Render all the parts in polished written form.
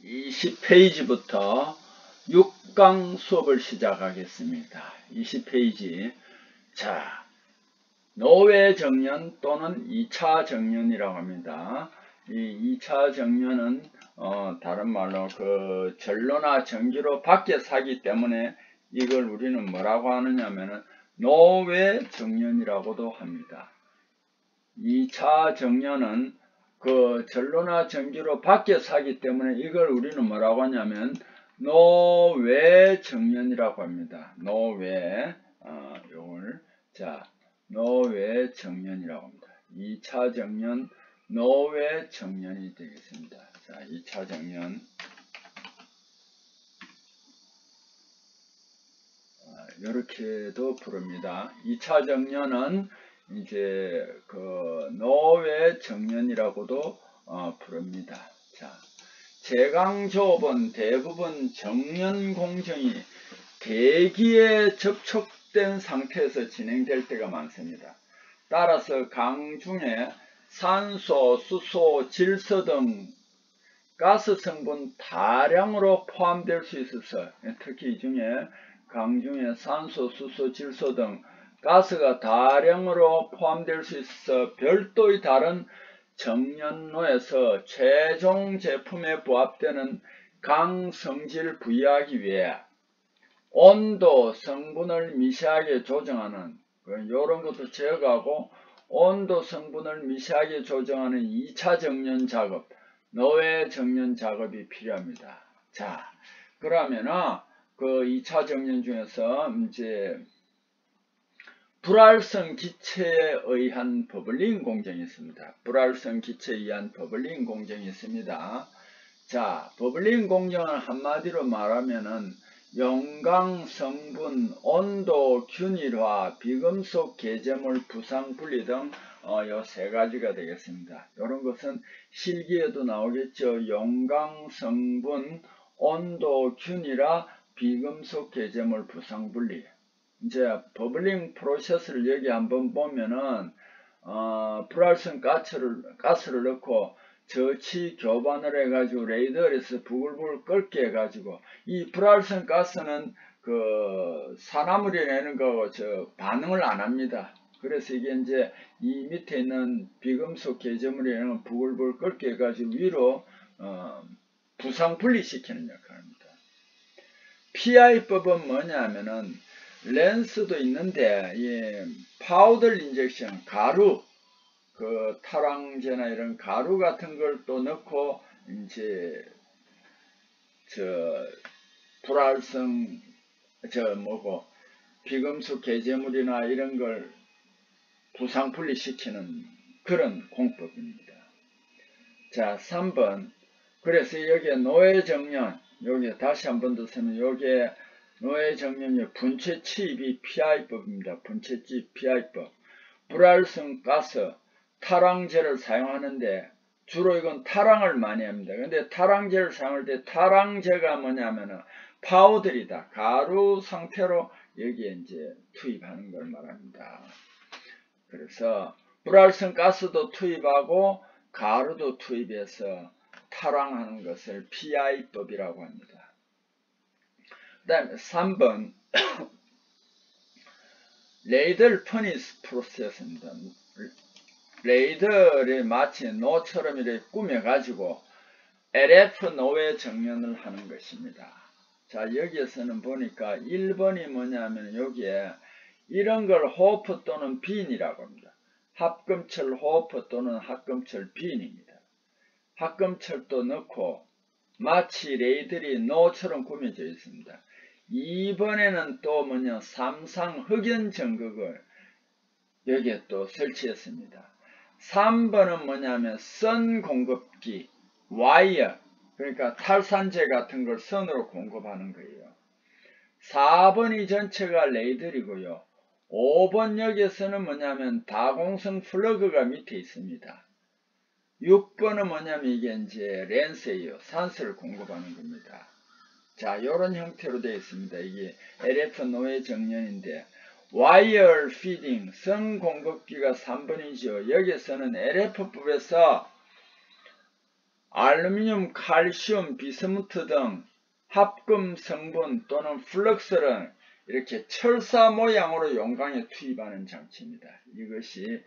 20페이지부터 6강 수업을 시작하겠습니다. 20페이지. 자, 노외 정년 또는 2차 정년이라고 합니다. 이 2차 정년은 다른 말로 그 전로나 전기로 밖에 사기 때문에 이걸 우리는 뭐라고 하느냐면은 노외 정년이라고도 합니다. 2차 정년은 그 전로나 전기로 밖에 사기 때문에 이걸 우리는 뭐라고 하냐면 노외 정년이라고 합니다. 노외 요걸 노외 정년이라고 합니다. 2차 정년 노외 정년이 되겠습니다. 자, 2차 정년 이렇게도 부릅니다. 2차 정년은 이제 그 노외 정년이라고도 부릅니다. 자, 제강조업은 대부분 정년 공정이 대기에 접촉된 상태에서 진행될 때가 많습니다. 따라서 강 중에 산소, 수소, 질소 등 가스 성분 다량으로 포함될 수 있어서 특히 이 중에 강 중에 산소, 수소, 질소 등 가스가 다량으로 포함될 수 있어 별도의 다른 정년로에서 최종 제품에 부합되는 강 성질을 부여하기 위해 온도, 성분을 미세하게 조정하는 이런 것도 제거하고 온도, 성분을 미세하게 조정하는 2차 정년 작업, 노외 정년 작업이 필요합니다. 자, 그러면은 그 2차 정년 중에서 이제 불활성 기체에 의한 버블링 공정이 있습니다. 불활성 기체에 의한 버블링 공정이 있습니다. 자, 버블링 공정은 한마디로 말하면은 용광 성분, 온도, 균일화, 비금속 개제물, 부상 분리 등 요 세 가지가 되겠습니다. 이런 것은 실기에도 나오겠죠. 용광 성분, 온도, 균일화, 비금속 개제물, 부상 분리. 이제 버블링 프로세스를 여기 한번 보면은 불활성 가스를 넣고 저치 교반을 해가지고 레이더에서 부글부글 끓게 해가지고 이 불활성 가스는 그 산화물이 내는 거하고 반응을 안 합니다. 그래서 이게 이제 이 밑에 있는 비금속 개제물이 내는 부글부글 끓게 해가지고 위로 부상 분리시키는 역할입니다. PI법은 뭐냐면은 렌스도 있는데 이 파우더 인젝션 가루 그 타랑제나 이런 가루 같은 걸 또 넣고 이제 불활성 비금속 개제물이나 이런 걸 부상 분리시키는 그런 공법입니다. 자, 3번. 그래서 여기에 노외 정년, 여기 다시 한 번 더 쓰면 여기에 노외 정년의 분체 치입이 PI법입니다. 분체 치입 PI법. 불활성 가스, 타랑제를 사용하는데 주로 이건 타랑을 많이 합니다. 근데 타랑제를 사용할 때 타랑제가 뭐냐면은 파우더이다. 가루 상태로 여기에 이제 투입하는 걸 말합니다. 그래서 불활성 가스도 투입하고 가루도 투입해서 타랑하는 것을 PI법이라고 합니다. 그 다음에 3번 레이더 퍼니스 프로세스입니다. 레이더를 마치 노처럼 이렇게 꾸며가지고 LF 노외 정년을 하는 것입니다. 자, 여기에서는 보니까 1번이 뭐냐면 여기에 이런 걸 호프 또는 빈이라고 합니다. 합금철 호프 또는 합금철 빈입니다. 합금철도 넣고 마치 레이들이 노처럼 꾸며져 있습니다. 2번에는 또 뭐냐 삼상 흑연 전극을 여기에 또 설치했습니다. 3번은 뭐냐면 선 공급기, 와이어, 그러니까 탈산제 같은 걸 선으로 공급하는 거예요. 4번이 전체가 레이들이고요. 5번 여기에서는 뭐냐면 다공성 플러그가 밑에 있습니다. 6번은 뭐냐면 이게 이제 렌스예요. 산소를 공급하는 겁니다. 자, 이런 형태로 되어 있습니다. 이게 LF 노외 정년인데 와이어 피딩, 선 공급기가 3번이죠. 여기서는 LF법에서 알루미늄, 칼슘, 비스무트 등 합금 성분 또는 플럭스를 이렇게 철사 모양으로 용광에 투입하는 장치입니다. 이것이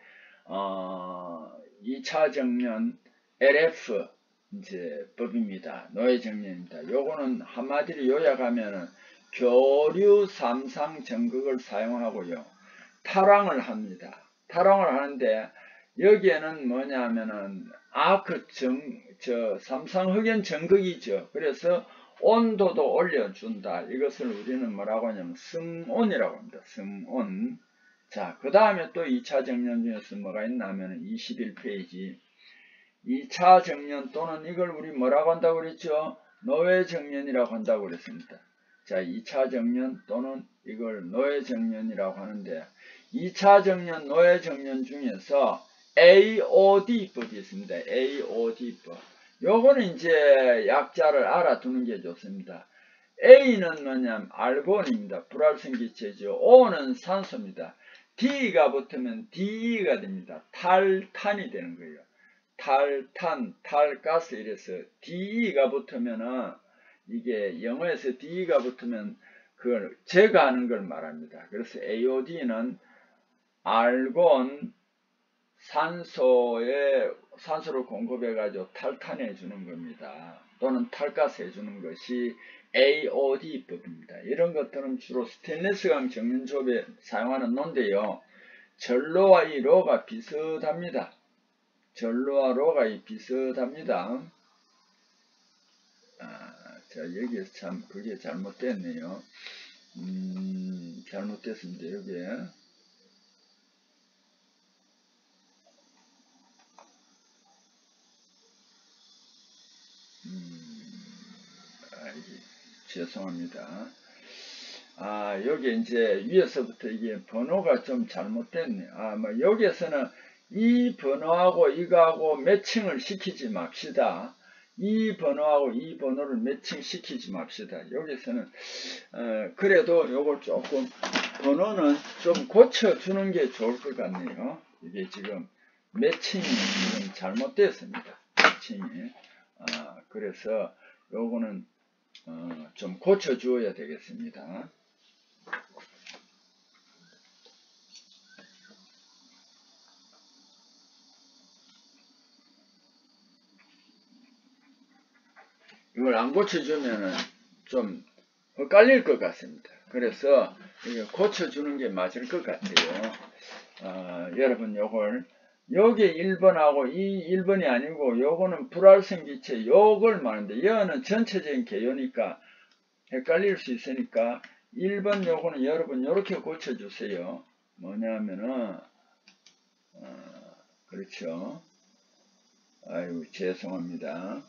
2차 정년 LF 이제 법입니다. 노예 정년입니다. 요거는 한마디로 요약하면은 교류 삼상 전극을 사용하고요. 탈황을 합니다. 탈황을 하는데 여기에는 뭐냐면은 삼상흑연 전극이죠. 그래서 온도도 올려준다. 이것을 우리는 뭐라고 하냐면 승온이라고 합니다. 승온. 자, 그 다음에 또 2차 정년 중에서 뭐가 있나 하면 21페이지. 2차 정년 또는 이걸 우리 뭐라고 한다고 그랬죠? 노예 정년이라고 한다고 그랬습니다. 자, 2차 정년 또는 이걸 노예 정년이라고 하는데 2차 정년, 노예 정년 중에서 AOD법이 있습니다. AOD법. 요거는 이제 약자를 알아두는 게 좋습니다. A는 뭐냐면 알곤입니다. 불활성기체죠. O는 산소입니다. D가 붙으면 DE가 됩니다. 탈탄이 되는 거예요. 탈탄, 탈가스 이래서 DE가 붙으면은 이게 영어에서 DE가 붙으면 그걸 제거하는 걸 말합니다. 그래서 AOD는 알곤 산소를 공급해 가지고 탈탄해 주는 겁니다. 또는 탈가스 해 주는 것이 AOD법입니다. 이런 것들은 주로 스테인리스강 정연조업에 사용하는 논데요. 전로와 이 로가 비슷합니다. 전로와 로가 비슷합니다. 자, 여기에서 참 그게 잘못됐네요. 잘못됐습니다. 여기에. 죄송합니다. 여기 이제 위에서부터 이게 번호가 좀 잘못됐네. 뭐 여기에서는 이 번호하고 이거하고 매칭을 시키지 맙시다. 이 번호하고 이 번호를 매칭시키지 맙시다. 여기서는 그래도 요걸 조금 번호는 좀 고쳐주는 게 좋을 것 같네요. 이게 지금 매칭이 지금 잘못됐습니다. 매칭이. 그래서 요거는 좀 고쳐주어야 되겠습니다. 이걸 안 고쳐주면은 좀 헷갈릴 것 같습니다. 그래서 고쳐주는 게 맞을 것 같아요. 여러분 요걸 요게 1번하고 이 1번이 아니고 요거는 불활성 기체 요걸 말하는데 여는 전체적인 개요니까 헷갈릴 수 있으니까 1번 요거는 여러분 요렇게 고쳐주세요. 뭐냐면은 그렇죠. 아유 죄송합니다.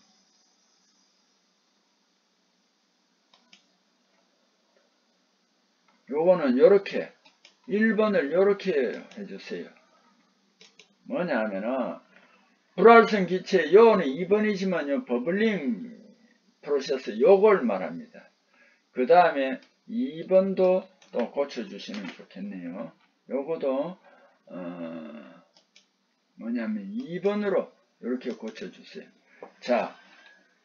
요거는 요렇게 1번을 요렇게 해주세요. 뭐냐 하면은 불활성 기체 요는 2번이지만 요 버블링 프로세스 요걸 말합니다. 그 다음에 2번도 또 고쳐주시면 좋겠네요. 요거도 뭐냐면 2번으로 이렇게 고쳐주세요. 자,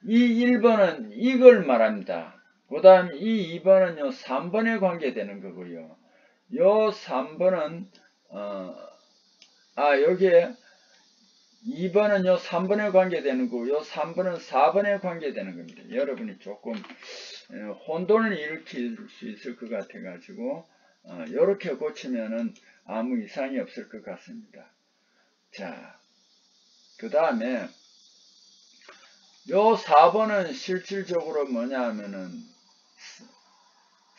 이 1번은 이걸 말합니다. 그 다음 이 2번은 요 3번에 관계되는 거고요. 요 3번은 여기에 2번은 요 3번에 관계되는 거고 요 3번은 4번에 관계되는 겁니다. 여러분이 조금 혼돈을 일으킬 수 있을 것 같아 가지고 요렇게 고치면은 아무 이상이 없을 것 같습니다. 자, 그 다음에 요 4번은 실질적으로 뭐냐 하면은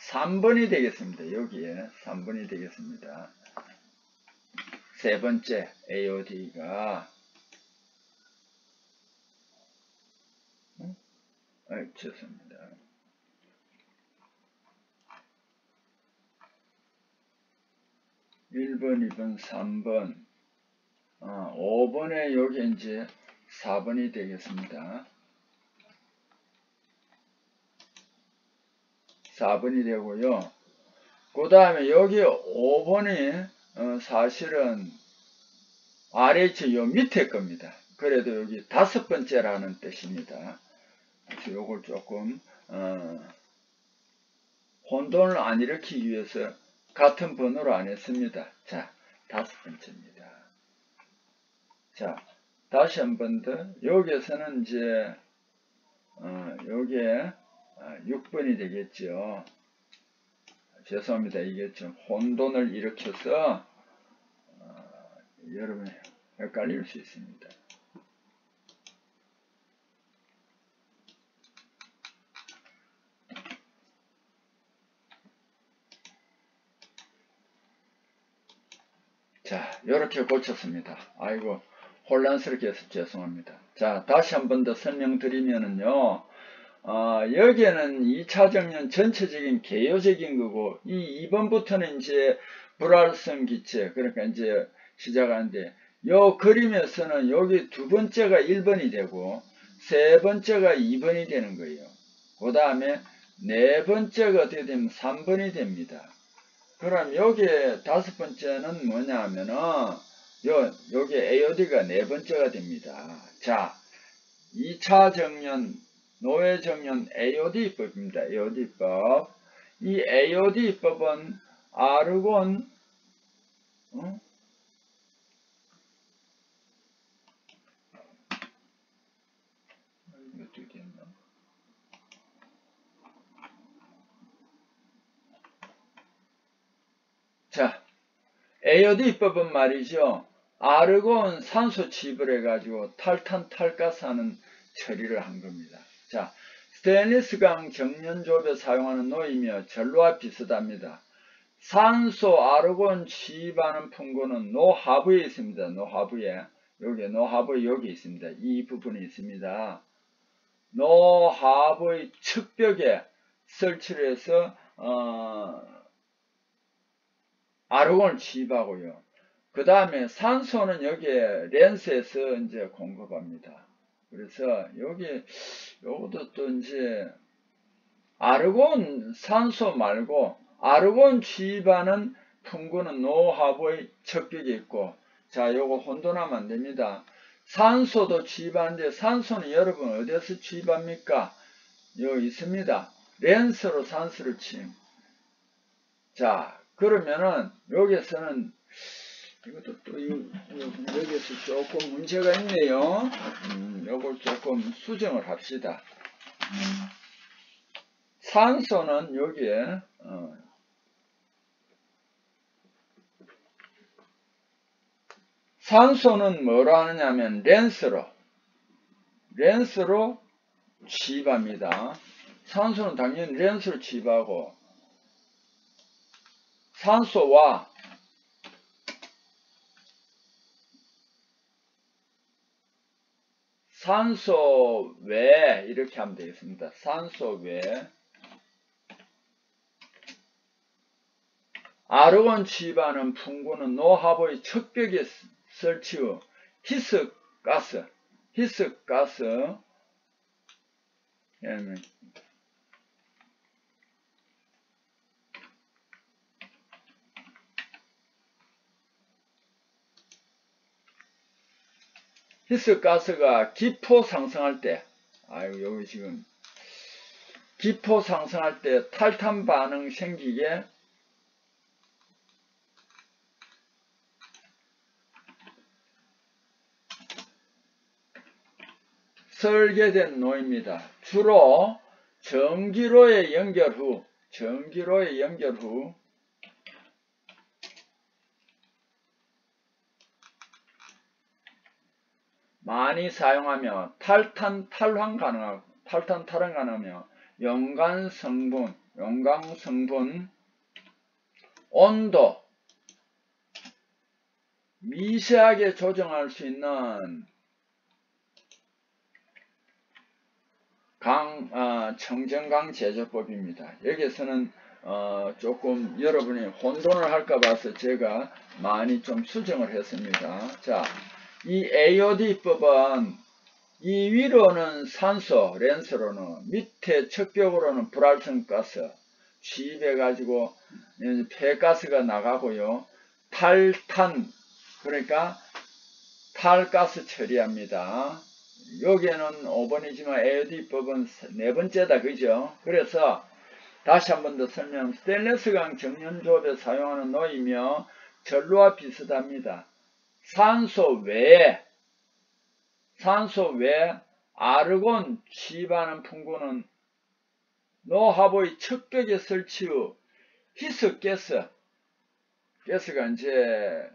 3번이 되겠습니다. 여기에 3번이 되겠습니다. 세 번째 AOD가 죄송합니다. (1번) (2번) (3번) 5번에 여기 이제 4번이 되겠습니다. 4번이 되고요. 그 다음에 여기 5번이 사실은 RH 요 밑에 겁니다. 그래도 여기 5번째라는 뜻입니다. 그래서 요걸 조금 혼돈을 안 일으키기 위해서 같은 번호로 안 했습니다. 자, 5번째입니다. 자, 다시 한 번 더. 여기에서는 이제 요게 6번이 되겠죠. 죄송합니다. 이게 좀 혼돈을 일으켜서 여러분이 헷갈릴 수 있습니다. 자, 이렇게 고쳤습니다. 아이고, 혼란스럽게 해서 죄송합니다. 자, 다시 한 번 더 설명드리면은요, 여기에는 2차 정년 전체적인 개요적인 거고, 이 2번부터는 이제 불활성 기체, 그러니까 이제 시작하는데, 요 그림에서는 여기 두 번째가 1번이 되고, 세 번째가 2번이 되는 거예요. 그 다음에 네 번째가 어떻게 되면 3번이 됩니다. 그럼 여기에 5번째는 뭐냐 하면은, 여기 AOD가 네 번째가 됩니다. 자, 2차 정년, 노예 정년 AOD법입니다. AOD법. 이 AOD법은 아르곤, 어떻게 됐나? 자, AOD법은 말이죠. 아르곤 산소 취입을 해가지고 탈탄 탈가스하는 처리를 한 겁니다. 자, 스테인리스강 정년조업에 사용하는 노이며 전로와 비슷합니다. 산소 아르곤 취입하는 풍구는 노하부에 있습니다. 노하부에. 여기 노하부에 여기 있습니다. 이 부분이 있습니다. 노하부의 측벽에 설치를 해서 아르곤을 취입하고요. 그 다음에 산소는 여기에 렌스에서 이제 공급합니다. 그래서 여기 요것도 또 이제 아르곤 산소 말고 아르곤 취입하는 풍구는 노하부의 측벽이 있고, 자, 요거 혼돈하면 안 됩니다. 산소도 취입하는데 산소는 여러분 어디에서 취입합니까? 여기 있습니다. 렌스로 산소를 취입. 자, 그러면은 여기에서는 이것도 또 여기에서 조금 문제가 있네요. 요걸 조금 수정을 합시다. 산소는 여기에 산소는 뭐로 하느냐면 렌스로 취입합니다. 산소는 당연히 렌스로 취입하고, 산소와 산소 외 이렇게 하면 되겠습니다. 산소 외 아르곤 취입하는 풍구는 노하부의 측벽에 설치 후 히스가스 히스가스가 기포 상승할 때, 아이고 여기 지금 기포 상승할 때 탈탄 반응 생기게 설계된 노입니다. 주로 전기로의 연결 후 많이 사용하며 탈탄 탈환 가능하며 용광 성분 온도 미세하게 조정할 수 있는 청정강 제조법입니다. 여기에서는 조금 여러분이 혼돈을 할까 봐서 제가 많이 좀 수정을 했습니다. 자, 이 AOD법은 이 위로는 산소 렌스로는 밑에 측벽으로는 불활성 가스 취입해 가지고 폐가스가 나가고요. 탈탄, 그러니까 탈가스 처리합니다. 여기에는 5번이지만 AOD법은 네 번째다. 그죠? 그래서 다시 한 번 더 설명. 스테인리스강 정연조업에 사용하는 노이며 전류와 비슷합니다. 산소 외에 아르곤 취입하는 풍구는 노하보의 척벽에 설치 후 희석가스가 이제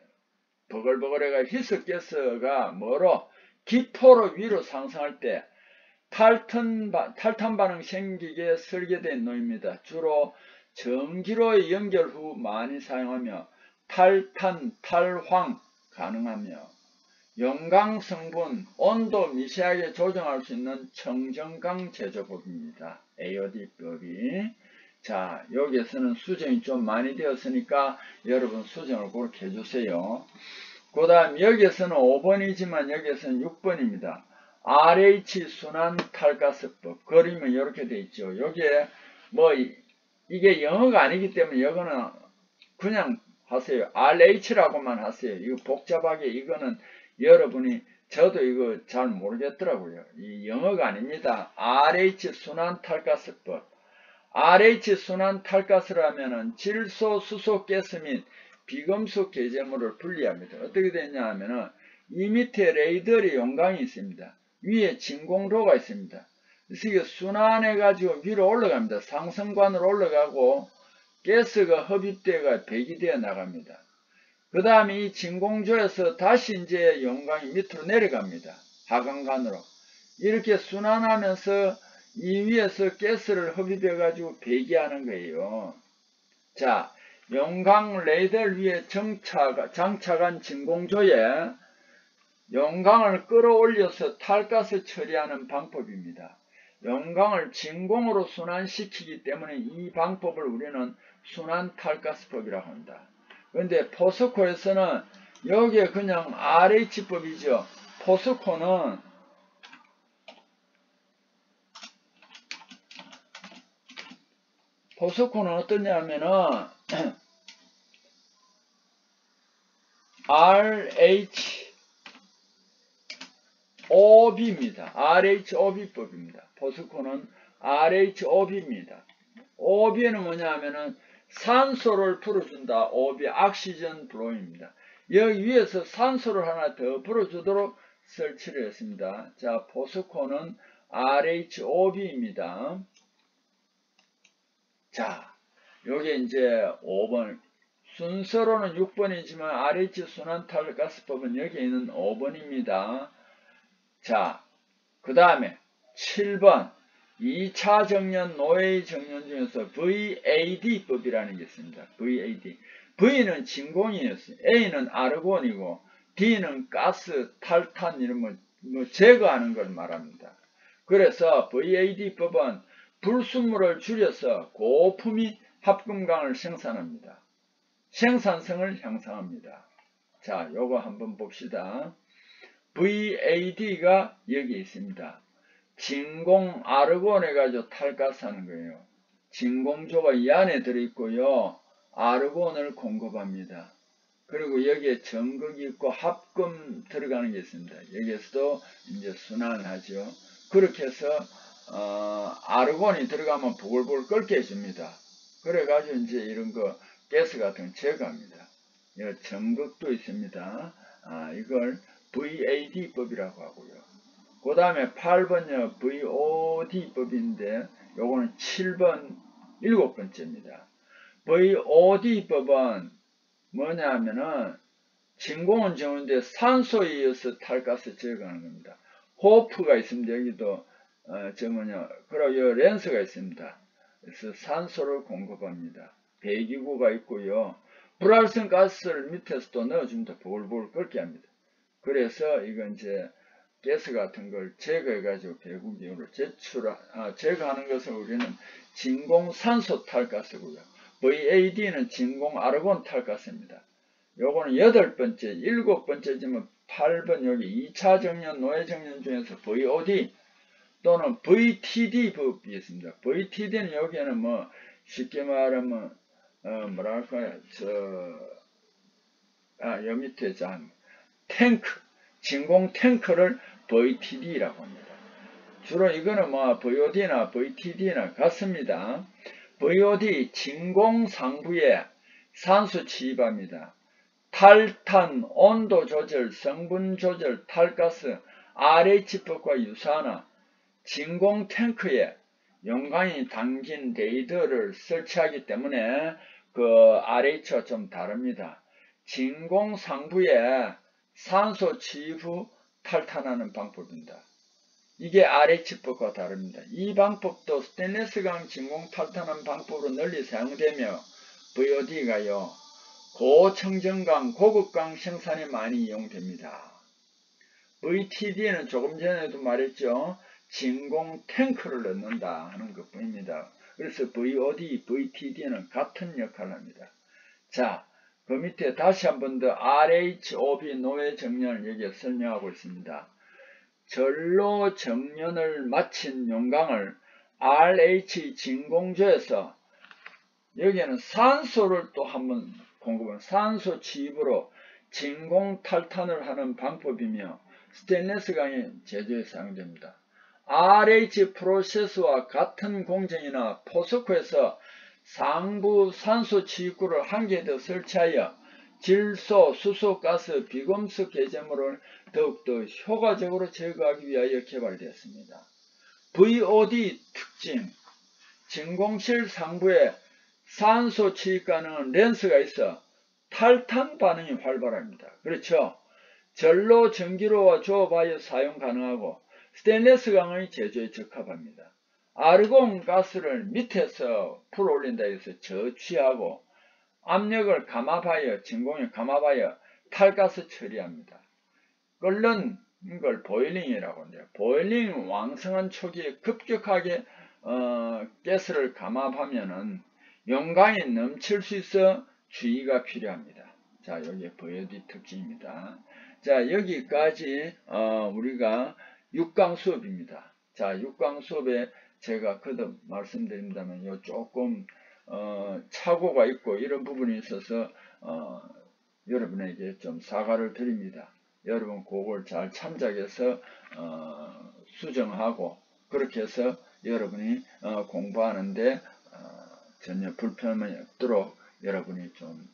버글버글해가 희석가스가 뭐로 기포로 위로 상승할 때 탈탄 반응 생기게 설계된 노입니다. 주로 전기로의 연결 후 많이 사용하며 탈탄, 탈황 가능하며 용광 성분, 온도 미세하게 조정할 수 있는 청정강 제조법입니다. AOD법이. 자, 여기에서는 수정이 좀 많이 되었으니까 여러분 수정을 그렇게 해주세요. 그 다음 여기에서는 5번이지만 여기에서는 6번입니다. RH 순환 탈가스법. 그림은 이렇게 되어 있죠. 여기에 뭐 이게 영어가 아니기 때문에 이거는 그냥 하세요. RH라고만 하세요. 이거 복잡하게 이거는 여러분이 저도 이거 잘 모르겠더라고요. 이 영어가 아닙니다. RH 순환 탈가스법. RH 순환 탈가스라면은 질소, 수소 가스 및 비금속 게재물을 분리합니다. 어떻게 되냐 하면은 이 밑에 레이더리 용광이 있습니다. 위에 진공로가 있습니다. 그래서 이게 순환해가지고 위로 올라갑니다. 상승관으로 올라가고 가스가 흡입되어 배기되어 나갑니다. 그 다음에 이 진공조에서 다시 이제 용광이 밑으로 내려갑니다. 하강관으로. 이렇게 순환하면서 이 위에서 가스를 흡입해가지고 배기하는 거예요. 자, 용광 레이더 위에 장착한 진공조에 용광을 끌어올려서 탈가스 처리하는 방법입니다. 용광을 진공으로 순환시키기 때문에 이 방법을 우리는 순환 탈가스법이라고 합니다. 그런데 포스코에서는 여기에 그냥 RH법이죠. 포스코는 어떠냐 하면은 RHOB입니다. RHOB법입니다. 포스코는 RHOB입니다. OB는 뭐냐 하면은 산소를 풀어준다. OB, 옥시전 블로입니다. 여기 위에서 산소를 하나 더 풀어주도록 설치를 했습니다. 자, 포스코는 RHOB입니다. 자, 요게 이제 5번. 순서로는 6번이지만 RH 순환탈가스법은 여기 있는 5번입니다. 자, 그 다음에 7번. 2차 정년, 노예 정년 중에서 VAD법이라는 게 있습니다. VAD. V는 진공이었어요. A는 아르곤이고, D는 가스, 탈탄 이런 뭐 제거하는 걸 말합니다. 그래서 VAD법은 불순물을 줄여서 고품위 합금강을 생산합니다. 생산성을 향상합니다. 자, 요거 한번 봅시다. VAD가 여기 있습니다. 진공 아르곤 해가지고 탈가스하는 거예요. 진공조가 이 안에 들어있고요. 아르곤을 공급합니다. 그리고 여기에 전극이 있고 합금 들어가는 게 있습니다. 여기에서도 이제 순환을 하죠. 그렇게 해서 아르곤이 들어가면 보글보글 끓게 해줍니다. 그래가지고 이제 이런 거 가스 같은 거 제거합니다. 전극도 있습니다. 이걸 VAD법이라고 하고요. 그 다음에 8번요. VOD법인데 요거는 7번 7번째입니다. VOD법은 뭐냐 하면은 진공은 정인데 산소에 의해서 탈가스 제거하는 겁니다. 호프가 있습니다. 여기도 그리고 요 렌스가 있습니다. 그래서 산소를 공급합니다. 배기구가 있고요. 불활성 가스를 밑에서 또 넣어줍니다. 보글보글 끓게 합니다. 그래서 이건 이제 가스 같은 걸 제거해가지고 배구기로 제거하는 것을 우리는 진공산소 탈가스고요. VAD는 진공 아르곤 탈가스입니다. 요거는 8번째, 7번째지만 8번 여기 2차 정년, 노예 정년 중에서 VOD 또는 VTD법이 있습니다. VTD는 여기에는 뭐 쉽게 말하면 뭐랄까요, 요 밑에 탱크, 진공 탱크를 VTD라고 합니다. 주로 이거는 뭐 VOD나 VTD나 같습니다. VOD 진공 상부에 산소 취입합니다. 탈탄, 온도 조절, 성분 조절, 탈가스, RH법과 유사하나 진공 탱크에 용광이 담긴 레이더를 설치하기 때문에 그 RH와 좀 다릅니다. 진공 상부에 산소 취입 후 탈탄하는 방법입니다. 이게 RH법과 다릅니다. 이 방법도 스테인리스강 진공 탈탄한 방법으로 널리 사용되며 VOD가요. 고청정강, 고급강 생산에 많이 이용됩니다. VTD는 조금 전에도 말했죠. 진공 탱크를 넣는다 하는 것뿐입니다. 그래서 VOD, VTD는 같은 역할을 합니다. 자, 그 밑에 다시 한 번 더 RHOB 노외 정렬을 여기에 설명하고 있습니다. 전로 정연을 마친 용광을 RH 진공조에서 여기에는 산소를 또 한번 공급한 산소 취입으로 진공 탈탄을 하는 방법이며 스테인리스 강의 제조에 사용됩니다. RH 프로세스와 같은 공정이나 포스코에서 상부 산소 취입구를 한 개 더 설치하여 질소, 수소, 가스, 비금속 개재물을 더욱더 효과적으로 제거하기 위하여 개발되었습니다. VOD 특징, 진공실 상부에 산소 취입 가능한 렌스가 있어 탈탄 반응이 활발합니다. 그렇죠? 전로 전기로와 조업하여 사용 가능하고 스테인리스 강의 제조에 적합합니다. 아르곤 가스를 밑에서 풀어올린다 해서 저취하고 압력을 감압하여 진공에 감압하여 탈가스 처리합니다. 끓는 걸 보일링이라고 합니다. 보일링 왕성한 초기에 급격하게 가스를 감압하면은 용광이 넘칠 수 있어 주의가 필요합니다. 자, 여기 VOD 특징입니다. 자, 여기까지 우리가 6강 수업입니다. 자, 6강 수업에 제가 거듭 말씀드립니다만 요 조금 착오가 있고 이런 부분이 있어서 여러분에게 좀 사과를 드립니다. 여러분 그걸 잘 참작해서 수정하고 그렇게 해서 여러분이 공부하는데 전혀 불편함이 없도록 여러분이 좀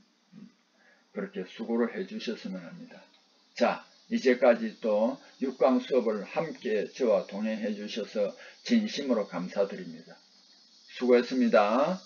그렇게 수고를 해 주셨으면 합니다. 자, 이제까지 또 6강 수업을 함께 저와 동행해 주셔서 진심으로 감사드립니다. 수고했습니다.